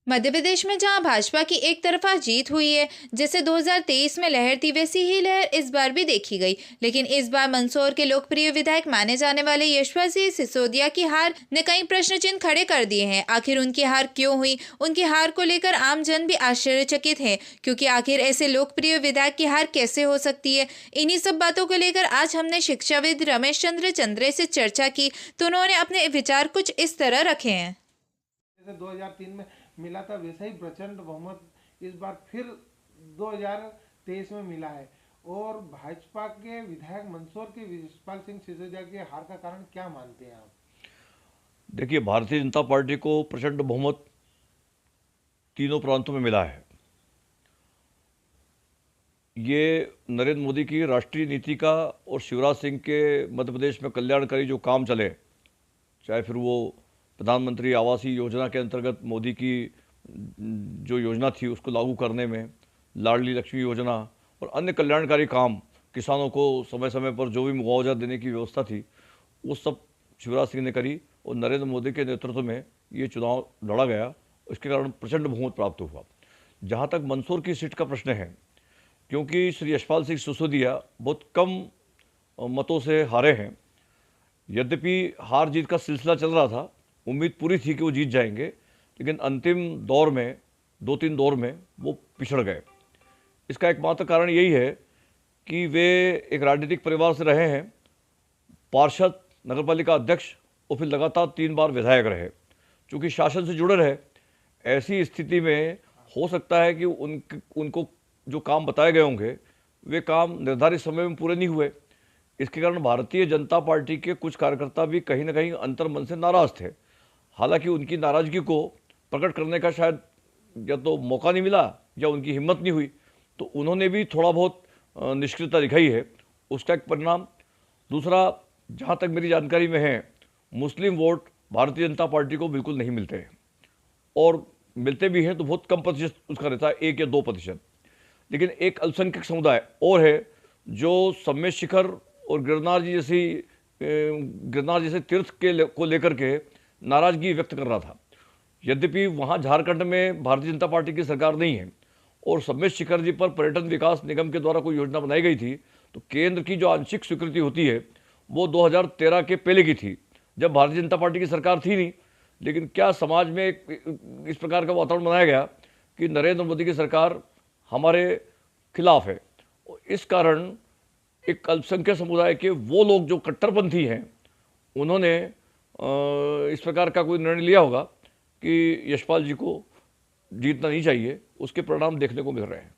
मध्य प्रदेश में जहां भाजपा की एक तरफा जीत हुई है, जैसे 2023 में लहर थी, वैसी ही लहर इस बार भी देखी गई। लेकिन इस बार मंदसौर के लोकप्रिय विधायक माने जाने वाले यशपाल सिंह सिसोदिया की हार ने कई प्रश्न चिन्ह खड़े कर दिए हैं। आखिर उनकी हार क्यों हुई? उनकी हार को लेकर आम जन भी आश्चर्यचकित है, क्योंकि आखिर ऐसे लोकप्रिय विधायक की हार कैसे हो सकती है। इन्हीं सब बातों को लेकर आज हमने शिक्षाविद रमेश चंद्र चंद्रे से चर्चा की, तो उन्होंने अपने विचार कुछ इस तरह रखे हैं। जैसे 2003 में मिला था, वैसा ही प्रचंड बहुमत इस बार फिर 2023 में मिला है। और भाजपा के विधायक मंदसौर के यशपाल सिंह सिसोदिया के हार का कारण क्या मानते हैं आप? देखिए, भारतीय जनता पार्टी को प्रचंड बहुमत तीनों प्रांतों में मिला है। ये नरेंद्र मोदी की राष्ट्रीय नीति का और शिवराज सिंह के मध्य प्रदेश में कल्याणकारी जो काम चले, चाहे फिर वो प्रधानमंत्री आवास योजना के अंतर्गत मोदी की जो योजना थी उसको लागू करने में, लाडली लक्ष्मी योजना और अन्य कल्याणकारी काम, किसानों को समय समय पर जो भी मुआवजा देने की व्यवस्था थी, वो सब शिवराज सिंह ने करी और नरेंद्र मोदी के नेतृत्व में ये चुनाव लड़ा गया। इसके कारण प्रचंड बहुमत प्राप्त हुआ। जहाँ तक मंदसौर की सीट का प्रश्न है, क्योंकि श्री यशपाल सिंह सिसोदिया बहुत कम मतों से हारे हैं, यद्यपि हार जीत का सिलसिला चल रहा था, उम्मीद पूरी थी कि वो जीत जाएंगे, लेकिन अंतिम दौर में 2-3 दौर में वो पिछड़ गए। इसका एकमात्र कारण यही है कि वे एक राजनीतिक परिवार से रहे हैं, पार्षद, नगरपालिका अध्यक्ष और फिर लगातार 3 बार विधायक रहे। चूँकि शासन से जुड़े रहे, ऐसी स्थिति में हो सकता है कि उनको जो काम बताए गए होंगे वे काम निर्धारित समय में पूरे नहीं हुए। इसके कारण भारतीय जनता पार्टी के कुछ कार्यकर्ता भी कहीं ना कहीं अंतर्मन से नाराज थे। हालांकि उनकी नाराजगी को प्रकट करने का शायद या तो मौका नहीं मिला या उनकी हिम्मत नहीं हुई, तो उन्होंने भी थोड़ा बहुत निष्क्रियता दिखाई है, उसका एक परिणाम। दूसरा, जहाँ तक मेरी जानकारी में है, मुस्लिम वोट भारतीय जनता पार्टी को बिल्कुल नहीं मिलते हैं, और मिलते भी हैं तो बहुत कम प्रतिशत उसका रहता है, 1 या 2%। लेकिन एक अल्पसंख्यक समुदाय और है जो सम्मेद शिखर और गिरनार जैसे तीर्थ को लेकर के नाराजगी व्यक्त कर रहा था। यद्यपि वहाँ झारखंड में भारतीय जनता पार्टी की सरकार नहीं है और सम्मेद शिखर जी पर पर्यटन विकास निगम के द्वारा कोई योजना बनाई गई थी, तो केंद्र की जो आंशिक स्वीकृति होती है वो 2013 के पहले की थी, जब भारतीय जनता पार्टी की सरकार थी नहीं। लेकिन क्या समाज में इस प्रकार का वातावरण बनाया गया कि नरेंद्र मोदी की सरकार हमारे खिलाफ है। इस कारण एक अल्पसंख्यक समुदाय के वो लोग जो कट्टरपंथी हैं, उन्होंने इस प्रकार का कोई निर्णय लिया होगा कि यशपाल जी को जीतना नहीं चाहिए। उसके परिणाम देखने को मिल रहे हैं।